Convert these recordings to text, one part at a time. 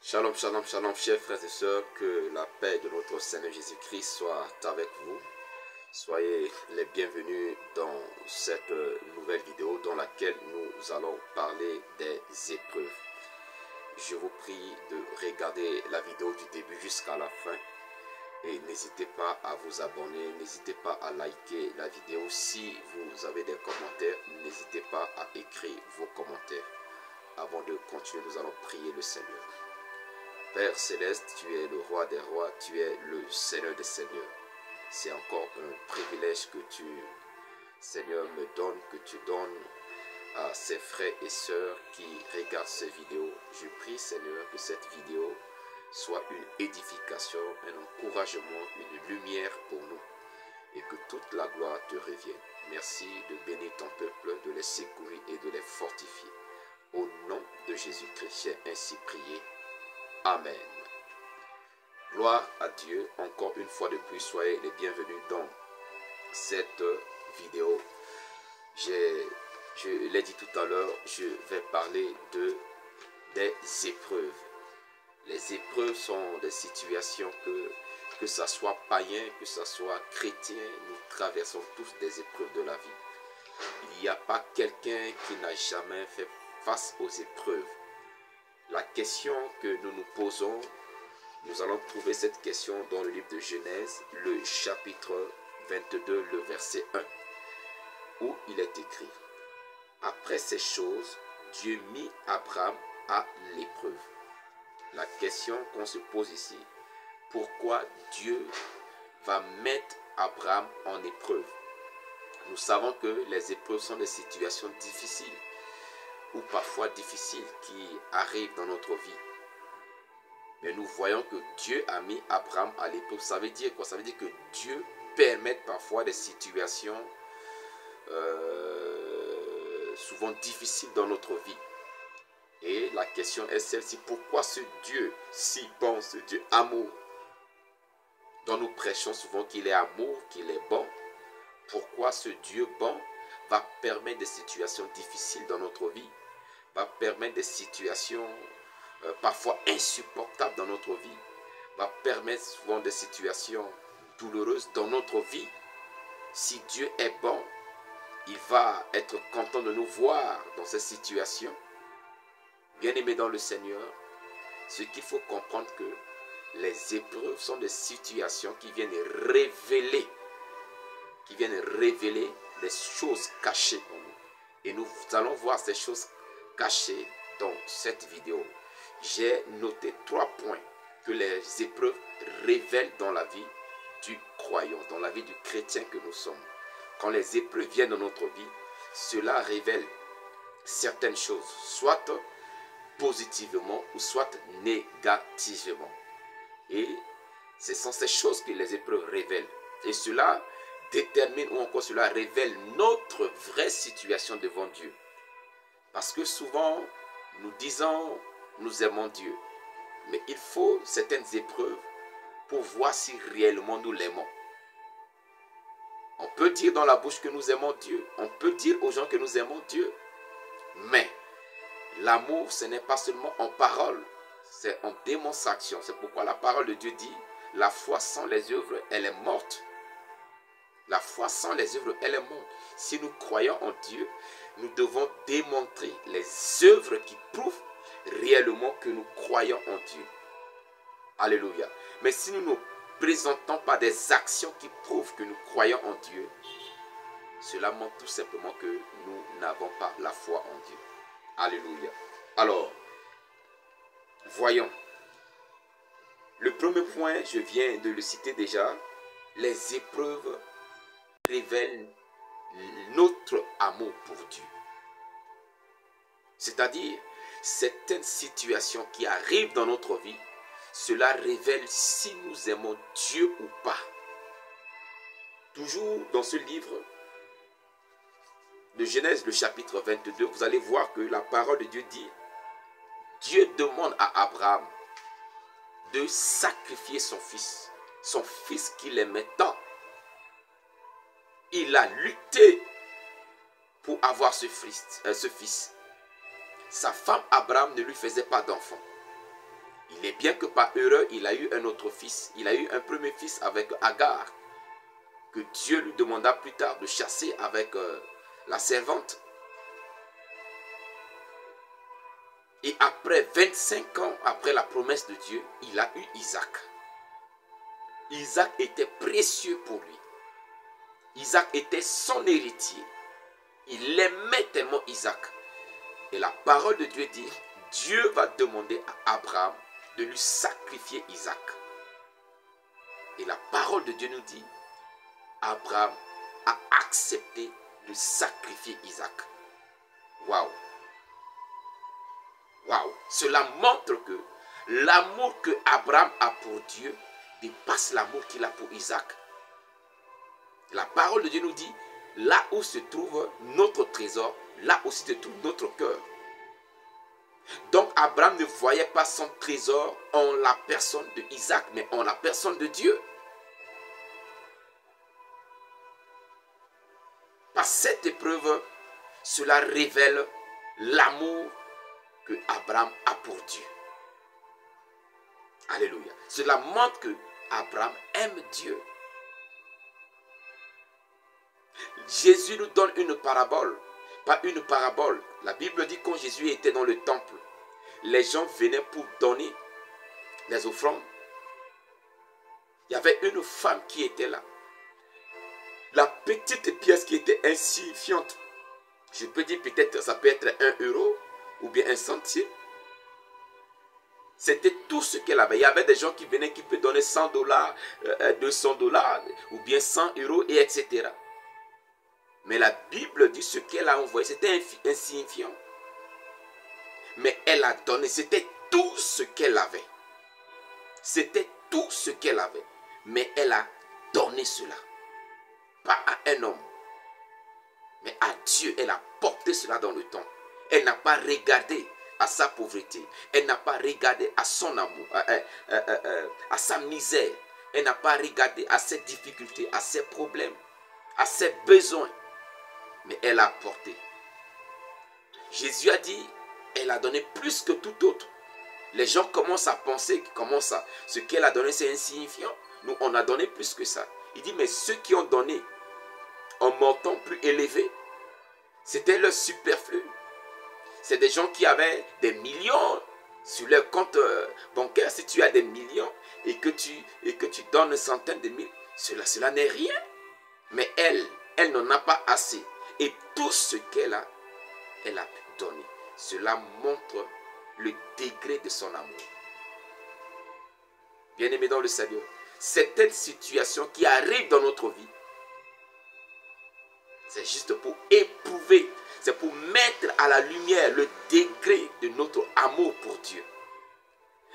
Shalom, shalom, shalom, chers frères et sœurs, que la paix de notre Seigneur Jésus-Christ soit avec vous. Soyez les bienvenus dans cette nouvelle vidéo dans laquelle nous allons parler des épreuves. Je vous prie de regarder la vidéo du début jusqu'à la fin et n'hésitez pas à vous abonner, n'hésitez pas à liker la vidéo. Si vous avez des commentaires, n'hésitez pas à écrire vos commentaires. Avant de continuer, nous allons prier le Seigneur. Père Céleste, tu es le roi des rois, tu es le Seigneur des seigneurs. C'est encore un privilège que tu, Seigneur, me donnes, que tu donnes à ces frères et sœurs qui regardent ces vidéos. Je prie, Seigneur, que cette vidéo soit une édification, un encouragement, une lumière pour nous. Et que toute la gloire te revienne. Merci de bénir ton peuple, de les secourir et de les fortifier. Au nom de Jésus-Christ, j'ai ainsi prié. Amen. Gloire à Dieu. Encore une fois de plus, soyez les bienvenus dans cette vidéo. Je l'ai dit tout à l'heure, je vais parler des épreuves. Les épreuves sont des situations que ça soit païen, que ça soit chrétien, nous traversons tous des épreuves de la vie. Il n'y a pas quelqu'un qui n'a jamais fait face aux épreuves. La question que nous nous posons, nous allons trouver cette question dans le livre de Genèse, le chapitre 22, le verset 1, où il est écrit: après ces choses, Dieu mit Abraham à l'épreuve. La question qu'on se pose ici, pourquoi Dieu va mettre Abraham en épreuve? Nous savons que les épreuves sont des situations difficiles, ou parfois difficiles, qui arrivent dans notre vie. Mais nous voyons que Dieu a mis Abraham à l'épreuve. Ça veut dire quoi? Ça veut dire que Dieu permet parfois des situations souvent difficiles dans notre vie. Et la question est celle-ci: pourquoi ce Dieu si bon, ce Dieu amour, dont nous prêchons souvent qu'il est amour, qu'il est bon, pourquoi ce Dieu bon va permettre des situations difficiles dans notre vie, va permettre des situations parfois insupportables dans notre vie, va permettre souvent des situations douloureuses dans notre vie? Si Dieu est bon, il va être content de nous voir dans ces situations. Bien-aimés dans le Seigneur, ce qu'il faut comprendre, que les épreuves sont des situations qui viennent révéler des choses cachées en nous. Et nous allons voir ces choses cachées dans cette vidéo. J'ai noté 3 points que les épreuves révèlent dans la vie du croyant, dans la vie du chrétien que nous sommes. Quand les épreuves viennent dans notre vie, cela révèle certaines choses, soit positivement ou soit négativement. Et ce sont ces choses que les épreuves révèlent. Et cela détermine, ou encore cela révèle notre vraie situation devant Dieu. Parce que souvent, nous disons, nous aimons Dieu. Mais il faut certaines épreuves pour voir si réellement nous l'aimons. On peut dire dans la bouche que nous aimons Dieu. On peut dire aux gens que nous aimons Dieu. Mais l'amour, ce n'est pas seulement en parole, c'est en démonstration. C'est pourquoi la parole de Dieu dit: la foi sans les œuvres, elle est morte. La foi sans les œuvres, elle est morte. Si nous croyons en Dieu, nous devons démontrer les œuvres qui prouvent réellement que nous croyons en Dieu. Alléluia. Mais si nous ne présentons pas des actions qui prouvent que nous croyons en Dieu, cela montre tout simplement que nous n'avons pas la foi en Dieu. Alléluia. Alors, voyons. Le premier point, je viens de le citer déjà. Les épreuves révèlent notre amour pour Dieu. C'est-à-dire, certaines situations qui arrivent dans notre vie, cela révèle si nous aimons Dieu ou pas. Toujours dans ce livre de Genèse, le chapitre 22, vous allez voir que la parole de Dieu dit: Dieu demande à Abraham de sacrifier son fils qu'il aimait tant. Il a lutté pour avoir ce fils. Sa femme Abraham ne lui faisait pas d'enfant. Il est bien que par erreur, il a eu un autre fils. Il a eu un premier fils avec Agar, que Dieu lui demanda plus tard de chasser avec la servante. Et après 25 ans, après la promesse de Dieu, il a eu Isaac. Isaac était précieux pour lui. Isaac était son héritier. Il aimait tellement Isaac. Et la parole de Dieu dit, Dieu va demander à Abraham de lui sacrifier Isaac. Et la parole de Dieu nous dit, Abraham a accepté de sacrifier Isaac. Waouh! Waouh! Cela montre que l'amour que Abraham a pour Dieu dépasse l'amour qu'il a pour Isaac. La parole de Dieu nous dit, là où se trouve notre trésor, là aussi se trouve notre cœur. Donc Abraham ne voyait pas son trésor en la personne de Isaac, mais en la personne de Dieu. Par cette épreuve, cela révèle l'amour que Abraham a pour Dieu. Alléluia. Cela montre que Abraham aime Dieu. Jésus nous donne une parabole. Pas une parabole. La Bible dit que quand Jésus était dans le temple, les gens venaient pour donner les offrandes. Il y avait une femme qui était là. La petite pièce qui était insignifiante. Je peux dire peut-être ça peut être 1 euro ou bien 1 centime. C'était tout ce qu'elle avait. Il y avait des gens qui venaient qui peuvent donner $100, $200 ou bien 100 euros et etc. Mais la Bible dit ce qu'elle a envoyé, c'était insignifiant. Mais elle a donné, c'était tout ce qu'elle avait. C'était tout ce qu'elle avait. Mais elle a donné cela. Pas à un homme, mais à Dieu. Elle a porté cela dans le temps. Elle n'a pas regardé à sa pauvreté. Elle n'a pas regardé à son amour, à sa misère. Elle n'a pas regardé à ses difficultés, à ses problèmes, à ses besoins. Mais elle a porté. Jésus a dit, elle a donné plus que tout autre. Les gens commencent à penser, ce qu'elle a donné c'est insignifiant. Nous, on a donné plus que ça. Il dit, mais ceux qui ont donné en montant plus élevé, c'était leur superflu. C'est des gens qui avaient des millions sur leur compte bancaire. Si tu as des millions et que tu donnes une centaine de mille, cela n'est rien. Mais elle n'en a pas assez. Et tout ce qu'elle a donné. Cela montre le degré de son amour. Bien-aimés dans le Seigneur, certaines situations qui arrivent dans notre vie, c'est juste pour éprouver, c'est pour mettre à la lumière le degré de notre amour pour Dieu.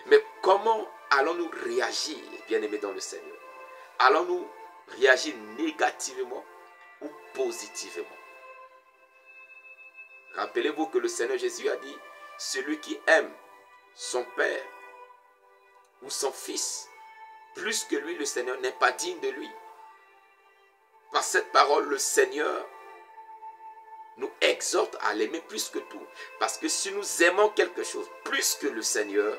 Mais comment allons-nous réagir, bien-aimés dans le Seigneur? Allons-nous réagir négativement ou positivement? Rappelez-vous que le Seigneur Jésus a dit, celui qui aime son père ou son fils plus que lui, le Seigneur n'est pas digne de lui. Par cette parole, le Seigneur nous exhorte à l'aimer plus que tout. Parce que si nous aimons quelque chose plus que le Seigneur,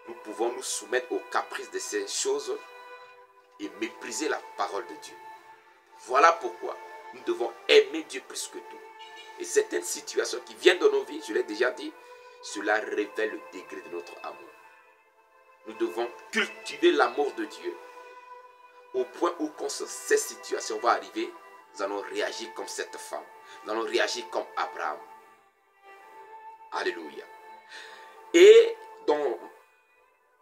nous pouvons nous soumettre aux caprices de ces choses et mépriser la parole de Dieu. Voilà pourquoi nous devons aimer Dieu plus que tout. Et certaines situations qui viennent dans nos vies, je l'ai déjà dit, cela révèle le degré de notre amour. Nous devons cultiver l'amour de Dieu au point où quand cette situation va arriver, nous allons réagir comme cette femme. Nous allons réagir comme Abraham. Alléluia. Et dans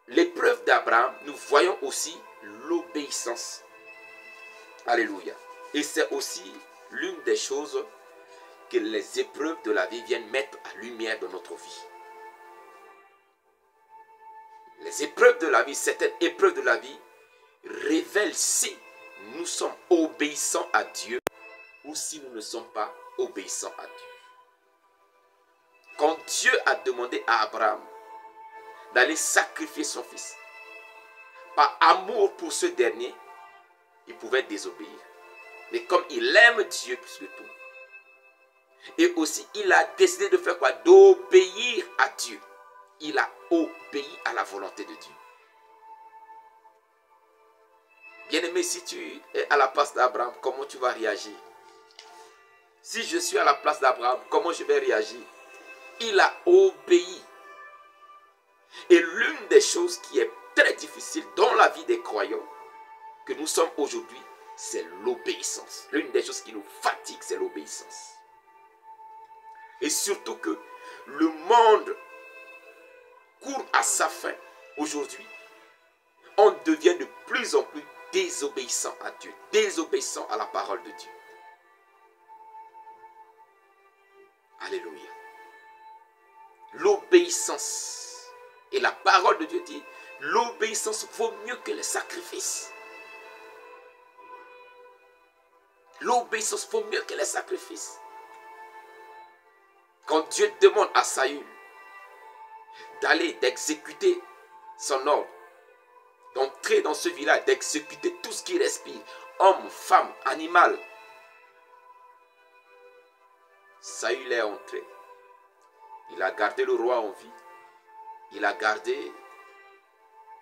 l'épreuve d'Abraham, nous voyons aussi l'obéissance. Alléluia. Et c'est aussi l'une des choses que les épreuves de la vie viennent mettre à lumière dans notre vie. Les épreuves de la vie, certaines épreuves de la vie, révèlent si nous sommes obéissants à Dieu ou si nous ne sommes pas obéissants à Dieu. Quand Dieu a demandé à Abraham d'aller sacrifier son fils, par amour pour ce dernier, il pouvait désobéir. Mais comme il aime Dieu plus que tout, et aussi il a décidé de faire quoi? D'obéir à Dieu. il a obéi à la volonté de Dieu. Bien-aimé, si tu es à la place d'Abraham, comment tu vas réagir? Si je suis à la place d'Abraham, comment je vais réagir? Il a obéi. Et l'une des choses qui est très difficile dans la vie des croyants que nous sommes aujourd'hui, c'est l'obéissance. L'une des choses qui nous fatigue, c'est l'obéissance. Et surtout que le monde court à sa fin aujourd'hui. On devient de plus en plus désobéissant à Dieu, désobéissant à la parole de Dieu. Alléluia. L'obéissance. Et la parole de Dieu dit, l'obéissance vaut mieux que les sacrifices. L'obéissance vaut mieux que les sacrifices. Quand Dieu demande à Saül d'aller, d'exécuter son ordre, d'entrer dans ce village, d'exécuter tout ce qui respire, homme, femme, animal, Saül est entré. Il a gardé le roi en vie. Il a gardé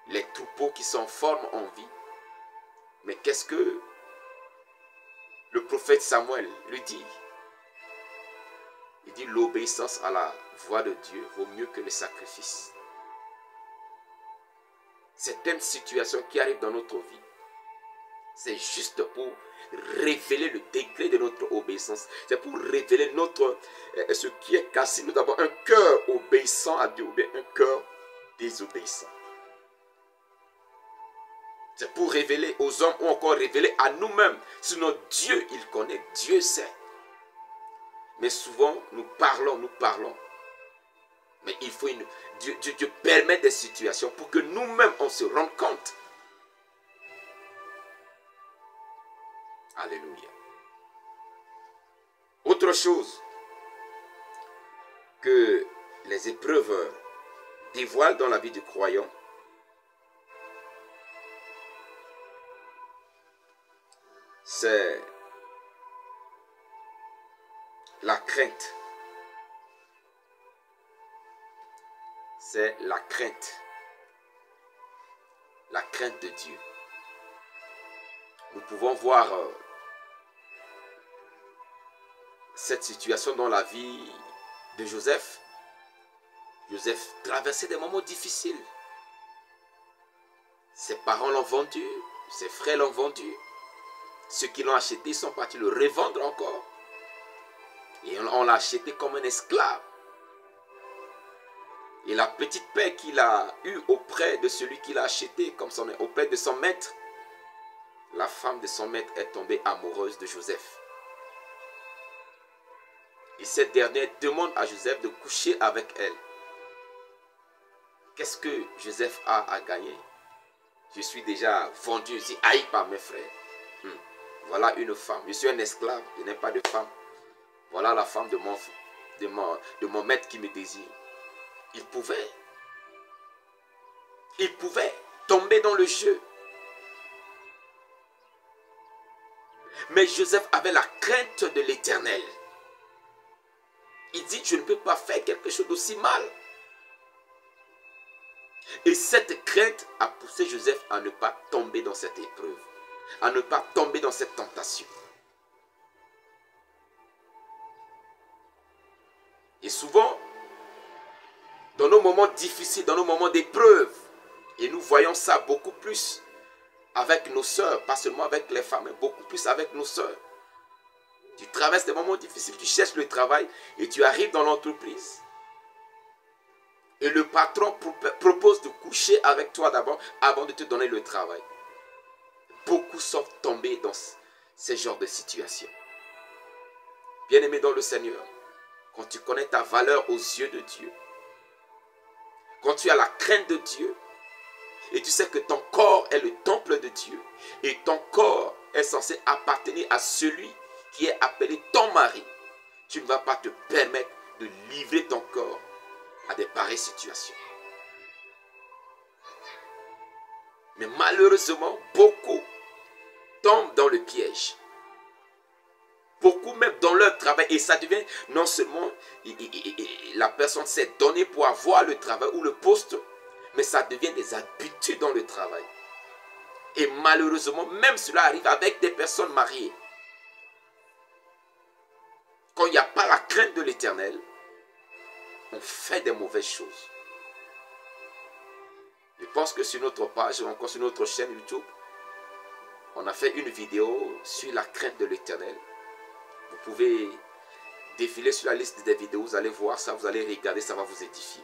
les troupeaux qui sont en forme en vie. Mais qu'est-ce que le prophète Samuel lui dit? Il dit l'obéissance à la voix de Dieu vaut mieux que le sacrifice. Certaines situations qui arrivent dans notre vie, c'est juste pour révéler le degré de notre obéissance. C'est pour révéler ce qui est cassé. Nous avons un cœur obéissant à Dieu ou bien un cœur désobéissant. C'est pour révéler aux hommes ou encore révéler à nous-mêmes. Sinon Dieu, il connaît, Dieu sait. Mais souvent, nous parlons. Mais il faut Dieu permet des situations pour que nous-mêmes, on se rende compte. Alléluia. Autre chose que les épreuves dévoilent dans la vie du croyant, c'est la crainte. C'est la crainte. La crainte de Dieu. Nous pouvons voir cette situation dans la vie de Joseph. Joseph traversait des moments difficiles. Ses parents l'ont vendu, ses frères l'ont vendu. Ceux qui l'ont acheté sont partis le revendre encore. Et on l'a acheté comme un esclave. Et la petite paix qu'il a eue auprès de celui qui l'a acheté, auprès de son maître, la femme de son maître est tombée amoureuse de Joseph. Et cette dernière demande à Joseph de coucher avec elle. Qu'est-ce que Joseph a à gagner? Je suis déjà vendu, je suis haï par mes frères. Voilà une femme. Je suis un esclave, je n'ai pas de femme. Voilà la femme de mon maître qui me désire. Il pouvait tomber dans le jeu. Mais Joseph avait la crainte de l'Éternel. Il dit, je ne peux pas faire quelque chose d'aussi mal. Et cette crainte a poussé Joseph à ne pas tomber dans cette épreuve, à ne pas tomber dans cette tentation. Et souvent, dans nos moments difficiles, dans nos moments d'épreuve, et nous voyons ça beaucoup plus avec nos sœurs, pas seulement avec les femmes, mais beaucoup plus avec nos sœurs. Tu traverses des moments difficiles, tu cherches le travail et tu arrives dans l'entreprise. Et le patron propose de coucher avec toi d'abord avant de te donner le travail. Beaucoup sont tombés dans ce genre de situation. Bien-aimé dans le Seigneur, quand tu connais ta valeur aux yeux de Dieu, quand tu as la crainte de Dieu, et tu sais que ton corps est le temple de Dieu, et ton corps est censé appartenir à celui qui est appelé ton mari, tu ne vas pas te permettre de livrer ton corps à des pareilles situations. Mais malheureusement, beaucoup tombent dans le piège. beaucoup même dans leur travail. Et ça devient non seulement la personne s'est donnée pour avoir le travail ou le poste, mais ça devient des habitudes dans le travail. Et malheureusement, même cela arrive avec des personnes mariées. Quand il n'y a pas la crainte de l'Éternel, on fait des mauvaises choses. Je pense que sur notre page, ou encore sur notre chaîne YouTube, on a fait une vidéo sur la crainte de l'Éternel. Vous pouvez défiler sur la liste des vidéos, vous allez voir ça, vous allez regarder, ça va vous édifier.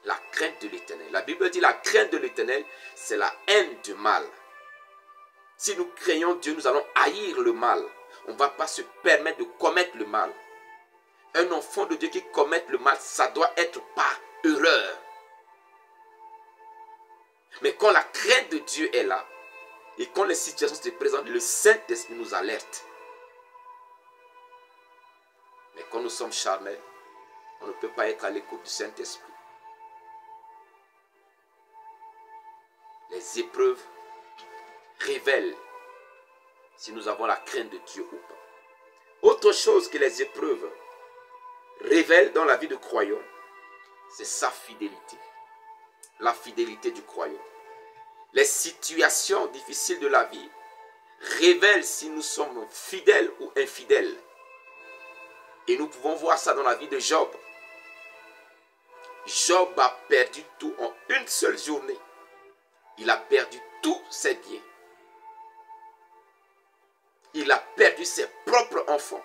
La crainte de l'Éternel. La Bible dit la crainte de l'Éternel, c'est la haine du mal. Si nous craignons Dieu, nous allons haïr le mal. On ne va pas se permettre de commettre le mal. Un enfant de Dieu qui commet le mal, ça doit être par erreur. Mais quand la crainte de Dieu est là, et quand les situations se présentent, le Saint-Esprit nous alerte. Mais quand nous sommes charnels, on ne peut pas être à l'écoute du Saint-Esprit. Les épreuves révèlent si nous avons la crainte de Dieu ou pas. Autre chose que les épreuves révèlent dans la vie de croyant, c'est sa fidélité. La fidélité du croyant. Les situations difficiles de la vie révèlent si nous sommes fidèles ou infidèles. Et nous pouvons voir ça dans la vie de Job. Job a perdu tout en une seule journée. Il a perdu tous ses biens. Il a perdu ses propres enfants.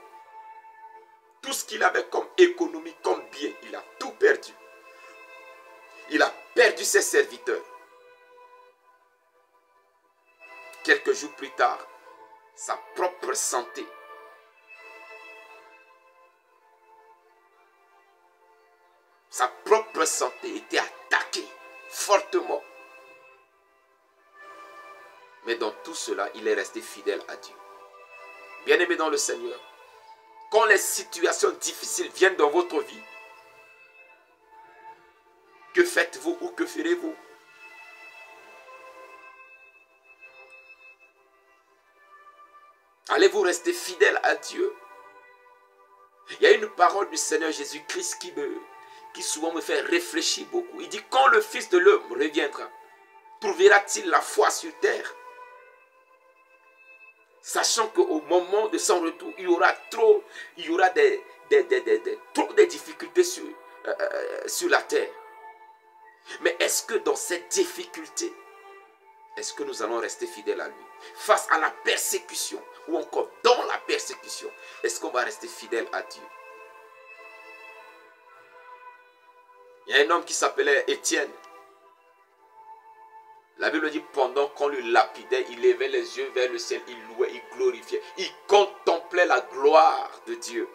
Tout ce qu'il avait comme économie, comme bien, il a tout perdu. Il a perdu ses serviteurs. Quelques jours plus tard, sa propre santé. Sa propre santé était attaquée fortement. Mais dans tout cela, il est resté fidèle à Dieu. Bien-aimé dans le Seigneur, quand les situations difficiles viennent dans votre vie, que faites-vous ou que ferez-vous? Allez-vous rester fidèle à Dieu? Il y a une parole du Seigneur Jésus-Christ qui souvent me fait réfléchir beaucoup. Il dit, quand le Fils de l'homme reviendra, trouvera-t-il la foi sur terre? Sachant qu'au moment de son retour, il y aura trop de difficultés sur la terre. Mais est-ce que dans cette difficulté, est-ce que nous allons rester fidèles à lui? Face à la persécution, ou encore dans la persécution, est-ce qu'on va rester fidèle à Dieu? Il y a un homme qui s'appelait Étienne. La Bible dit, pendant qu'on le lapidait, il levait les yeux vers le ciel, il louait, il glorifiait, il contemplait la gloire de Dieu.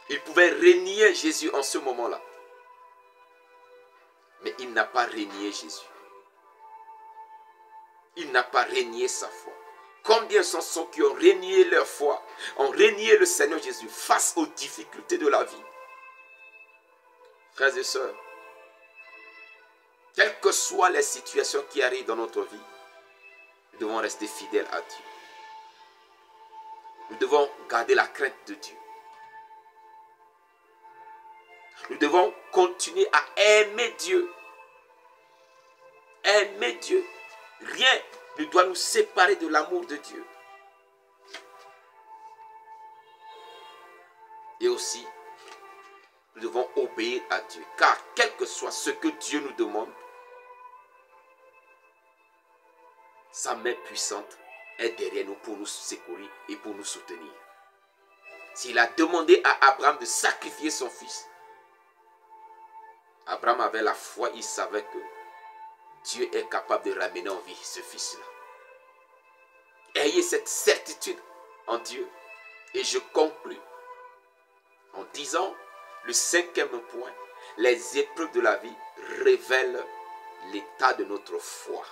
Il pouvait renier Jésus en ce moment-là. Mais il n'a pas renié Jésus. Il n'a pas renié sa foi. Combien sont ceux qui ont renié leur foi, ont renié le Seigneur Jésus face aux difficultés de la vie? Frères et sœurs, quelles que soient les situations qui arrivent dans notre vie, nous devons rester fidèles à Dieu. Nous devons garder la crainte de Dieu. Nous devons continuer à aimer Dieu. Aimer Dieu. Rien ne doit nous séparer de l'amour de Dieu. Et aussi, nous devons obéir à Dieu. Car quel que soit ce que Dieu nous demande, sa main puissante est derrière nous pour nous secourir et pour nous soutenir. S'il a demandé à Abraham de sacrifier son fils, Abraham avait la foi, il savait que Dieu est capable de ramener en vie ce fils-là. Ayez cette certitude en Dieu. Et je conclus en disant le cinquième point, les épreuves de la vie révèlent l'état de notre foi.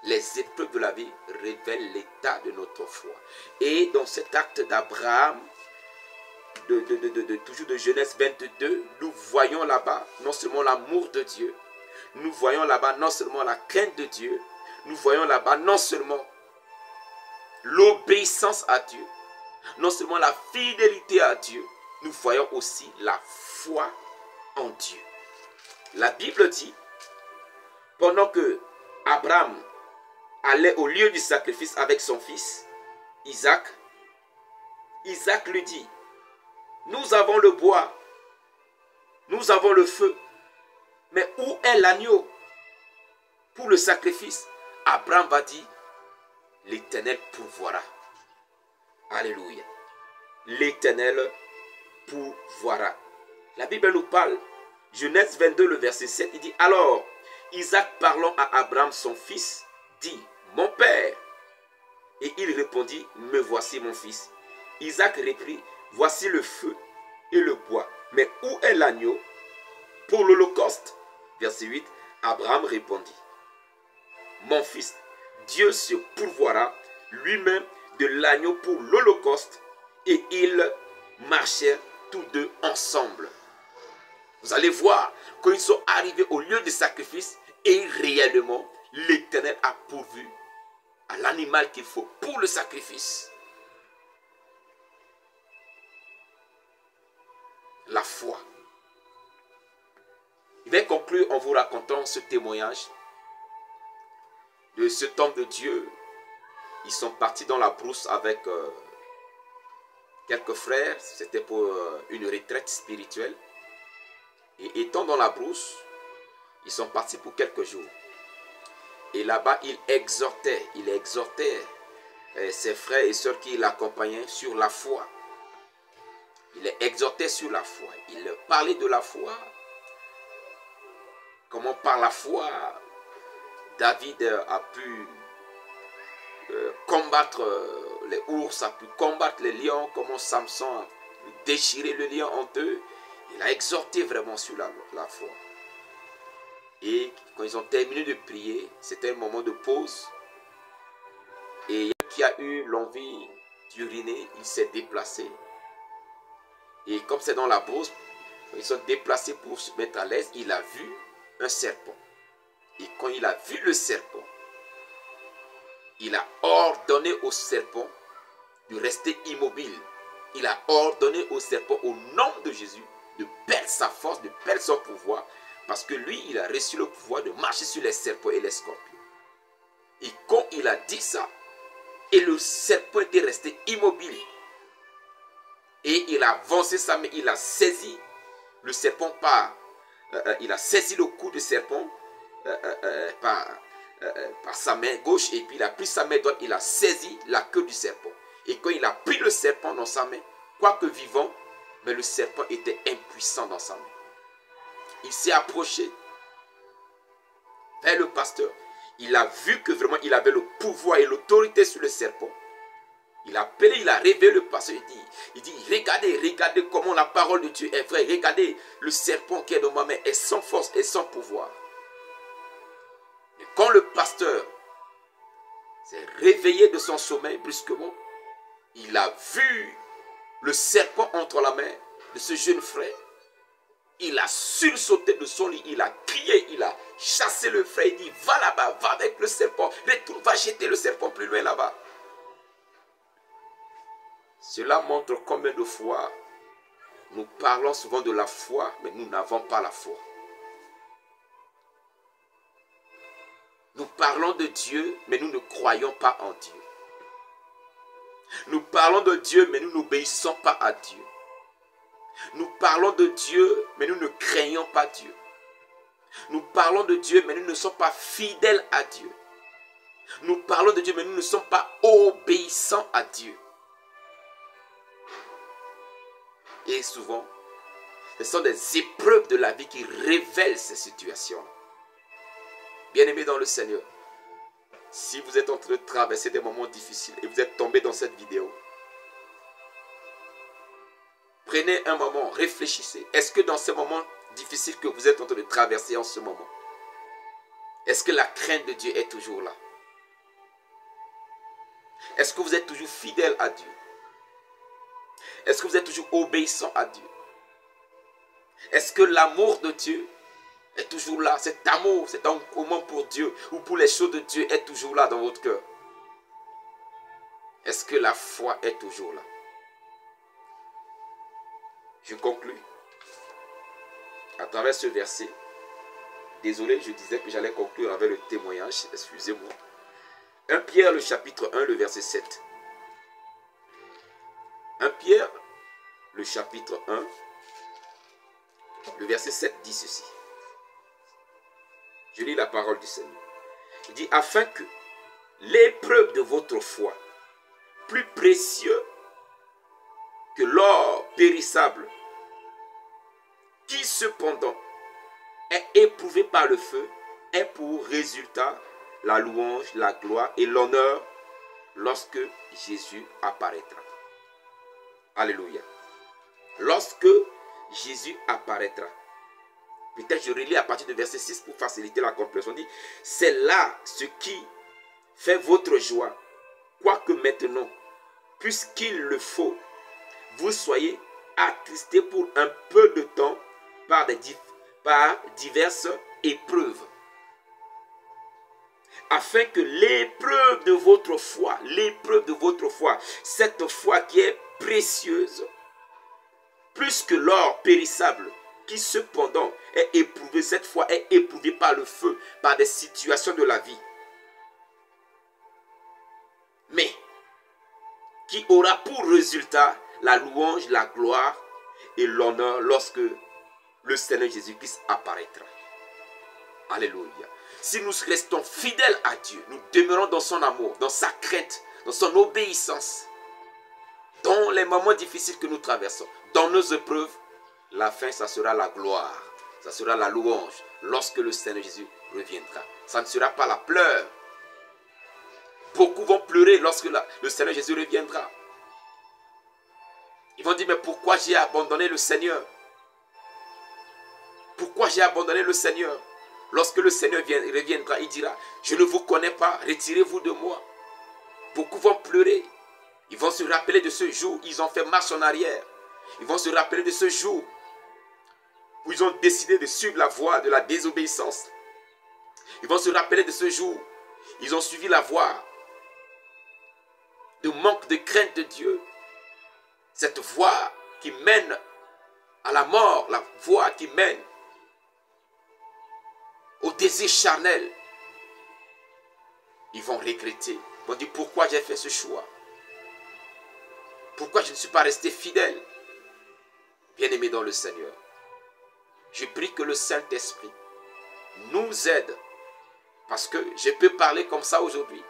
Les épreuves de la vie révèlent l'état de notre foi. Et dans cet acte d'Abraham, toujours de Genèse 22, nous voyons là-bas non seulement l'amour de Dieu, nous voyons là-bas non seulement la crainte de Dieu, nous voyons là-bas non seulement l'obéissance à Dieu, non seulement la fidélité à Dieu, nous voyons aussi la foi en Dieu. La Bible dit, pendant que Abraham allait au lieu du sacrifice avec son fils, Isaac, Isaac lui dit, nous avons le bois, nous avons le feu, mais où est l'agneau pour le sacrifice? Abraham va dire, l'Éternel pourvoira. Alléluia. L'Éternel pourvoira. La Bible nous parle, Genèse 22, le verset 7, il dit, alors Isaac parlant à Abraham son fils, dit, mon père. Et il répondit, me voici mon fils. Isaac reprit, voici le feu et le bois, mais où est l'agneau pour l'holocauste? Verset 8, Abraham répondit, mon fils, Dieu se pourvoira lui-même de l'agneau pour l'holocauste. Et ils marchèrent tous deux ensemble. Vous allez voir, quand ils sont arrivés au lieu de sacrifice, et réellement, l'Éternel a pourvu à l'animal qu'il faut pour le sacrifice. La foi. Je vais conclure en vous racontant ce témoignage de cet homme de Dieu. Ils sont partis dans la brousse avec quelques frères. C'était pour une retraite spirituelle. Et étant dans la brousse, ils sont partis pour quelques jours. Et là-bas, il exhortait ses frères et sœurs qui l'accompagnaient sur la foi. Il les exhortait sur la foi. Il leur parlait de la foi. Comment par la foi, David a pu combattre les ours, a pu combattre les lions, comment Samson a pu déchirer le lion en deux. Il a exhorté vraiment sur la foi. Et quand ils ont terminé de prier, c'était un moment de pause. Et qui a eu l'envie d'uriner, il s'est déplacé. Et comme c'est dans la brousse, ils sont déplacés pour se mettre à l'aise. Il a vu un serpent. Et quand il a vu le serpent, il a ordonné au serpent de rester immobile. Il a ordonné au serpent, au nom de Jésus, de perdre sa force, de perdre son pouvoir. Parce que lui, il a reçu le pouvoir de marcher sur les serpents et les scorpions. Et quand il a dit ça, et le serpent était resté immobile. Et il a avancé sa main, il a saisi le serpent il a saisi le cou du serpent par sa main gauche. Et puis il a pris sa main droite, il a saisi la queue du serpent. Et quand il a pris le serpent dans sa main, quoique vivant, mais le serpent était impuissant dans sa main. Il s'est approché vers le pasteur. Il a vu que vraiment il avait le pouvoir et l'autorité sur le serpent. Il a appelé, il a réveillé le pasteur. Il dit, regardez comment la parole de Dieu est vraie. Regardez le serpent qui est dans ma main est sans force et sans pouvoir. Et quand le pasteur s'est réveillé de son sommeil brusquement, il a vu le serpent entre la main de ce jeune frère. Il a sursauté de son lit, il a crié, il a chassé le frère, il dit, va là-bas, va avec le serpent, retourne, va jeter le serpent plus loin là-bas. Cela montre combien de fois nous parlons souvent de la foi, mais nous n'avons pas la foi. Nous parlons de Dieu, mais nous ne croyons pas en Dieu. Nous parlons de Dieu, mais nous n'obéissons pas à Dieu. Nous parlons de Dieu, mais nous ne craignons pas Dieu. Nous parlons de Dieu, mais nous ne sommes pas fidèles à Dieu. Nous parlons de Dieu, mais nous ne sommes pas obéissants à Dieu. Et souvent, ce sont des épreuves de la vie qui révèlent ces situations. Bien-aimés dans le Seigneur, si vous êtes en train de traverser des moments difficiles et vous êtes tombé dans cette vidéo, prenez un moment, réfléchissez. Est-ce que dans ces moments difficiles que vous êtes en train de traverser en ce moment, est-ce que la crainte de Dieu est toujours là? Est-ce que vous êtes toujours fidèle à Dieu? Est-ce que vous êtes toujours obéissant à Dieu? Est-ce que l'amour de Dieu est toujours là? Cet amour, cet engouement pour Dieu ou pour les choses de Dieu est toujours là dans votre cœur? Est-ce que la foi est toujours là? Je conclus à travers ce verset. Désolé, je disais que j'allais conclure avec le témoignage, excusez-moi. 1 Pierre, le chapitre 1, le verset 7. 1 Pierre, le chapitre 1, le verset 7 dit ceci. Je lis la parole du Seigneur. Il dit, afin que l'épreuve de votre foi, plus précieux que l'or périssable, qui cependant est éprouvé par le feu, ait pour résultat la louange, la gloire et l'honneur lorsque Jésus apparaîtra. Alléluia. Lorsque Jésus apparaîtra. Peut-être je relis à partir du verset 6 pour faciliter la compréhension. On dit, c'est là ce qui fait votre joie, quoique maintenant, puisqu'il le faut, vous soyez attristés pour un peu de temps par diverses épreuves, afin que l'épreuve de votre foi, cette foi qui est précieuse, plus que l'or périssable, qui cependant est éprouvée, cette foi est éprouvée par le feu, par des situations de la vie, mais qui aura pour résultat la louange, la gloire et l'honneur lorsque le Seigneur Jésus-Christ apparaîtra. Alléluia. Si nous restons fidèles à Dieu, nous demeurons dans son amour, dans sa crainte, dans son obéissance, dans les moments difficiles que nous traversons, dans nos épreuves, la fin, ça sera la gloire, ça sera la louange lorsque le Seigneur Jésus reviendra. Ça ne sera pas la pleure. Beaucoup vont pleurer lorsque le Seigneur Jésus reviendra. Ils vont dire, mais pourquoi j'ai abandonné le Seigneur? Pourquoi j'ai abandonné le Seigneur? Lorsque le Seigneur reviendra, il dira, je ne vous connais pas, retirez-vous de moi. Beaucoup vont pleurer. Ils vont se rappeler de ce jour où ils ont fait marche en arrière. Ils vont se rappeler de ce jour où ils ont décidé de suivre la voie de la désobéissance. Ils vont se rappeler de ce jour où ils ont suivi la voie de manque de crainte de Dieu. Cette voie qui mène à la mort, la voie qui mène au désir charnel. Ils vont regretter. Ils vont dire, pourquoi j'ai fait ce choix? Pourquoi je ne suis pas resté fidèle? Bien-aimé dans le Seigneur, je prie que le Saint-Esprit nous aide, parce que je peux parler comme ça aujourd'hui.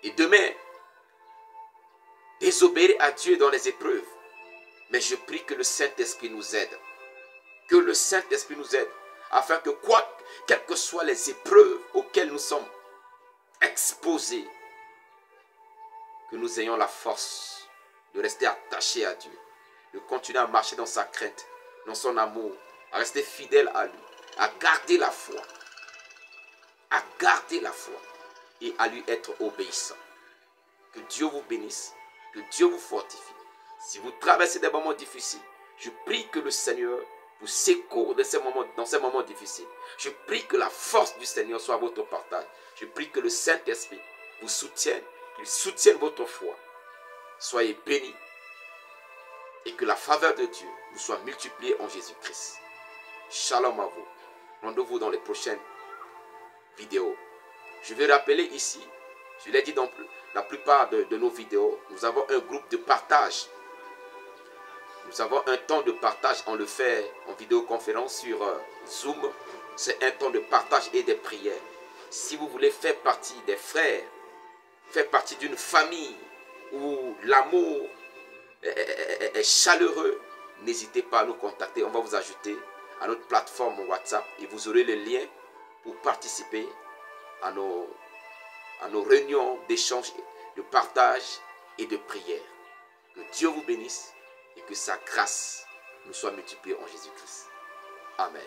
Et demain, désobéir à Dieu dans les épreuves. Mais je prie que le Saint-Esprit nous aide. Que le Saint-Esprit nous aide, afin que quelles que soient les épreuves auxquelles nous sommes exposés, que nous ayons la force de rester attachés à Dieu, de continuer à marcher dans sa crainte, dans son amour, à rester fidèle à lui, à garder la foi, et à lui être obéissant. Que Dieu vous bénisse, que Dieu vous fortifie. Si vous traversez des moments difficiles, je prie que le Seigneur vous secoue dans ces moments difficiles. Je prie que la force du Seigneur soit votre partage. Je prie que le Saint-Esprit vous soutienne, qu'il soutienne votre foi. Soyez bénis et que la faveur de Dieu vous soit multipliée en Jésus-Christ. Shalom à vous. Rendez-vous dans les prochaines vidéos. Je vais rappeler ici, je l'ai dit dans la plupart de nos vidéos, nous avons un groupe de partage. Nous avons un temps de partage, on le fait en vidéoconférence sur Zoom. C'est un temps de partage et de prière. Si vous voulez faire partie des frères, faire partie d'une famille où l'amour est chaleureux, n'hésitez pas à nous contacter. On va vous ajouter à notre plateforme WhatsApp et vous aurez le lien pour participer à nos réunions d'échange, de partage et de prière. Que Dieu vous bénisse et que sa grâce nous soit multipliée en Jésus-Christ. Amen.